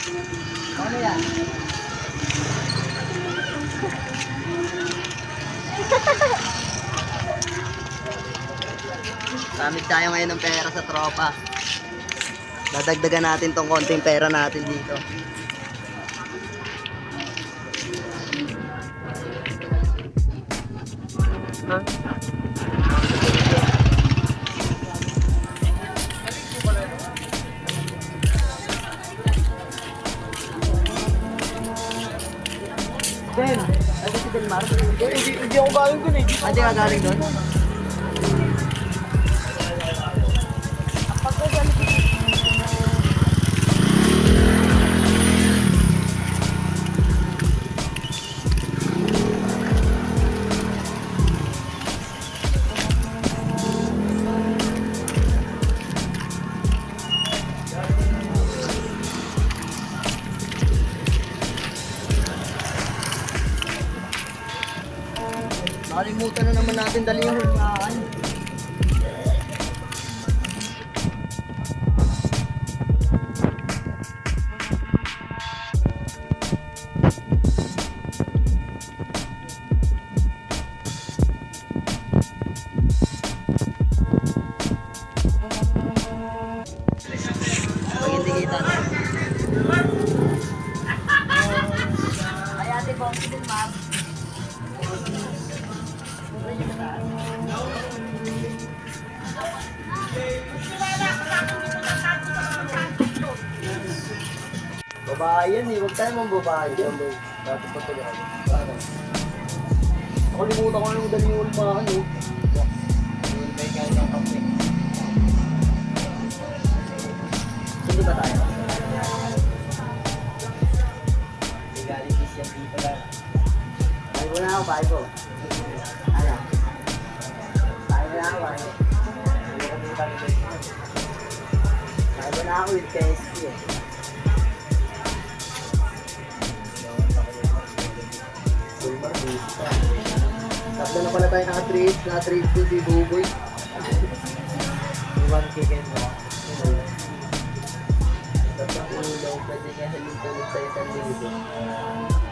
Ano yan? Gamit tayo ngayon ng pera sa tropa. Dadagdagan natin tong konting pera natin dito. Ben, ano si Delmar? Hindi ako galing dun eh. Hindi ka galing doon? Nakalimutan na naman natin dali yung hulmaan. Pag hindi kita na. Ay ate po, si Delmar. Babae yan eh, huwag tayo mong babae yan. Dapat pa ito gano'n. Nakalimutan ko na yung dali yung ulmaan eh. Yung may kain ng kape. Sundo ba tayo? Legalities yan dito lang. Pahay mo na ako, pahay ko. Ano? Pahay mo na ako, pahay ko. Pahay mo na ako with KSP eh. Tatlo na pala tayo naka-trade ko si Buboy. Iwan chicken mo. Tatlong ulo, pwede niya halito ulit sa 1,000.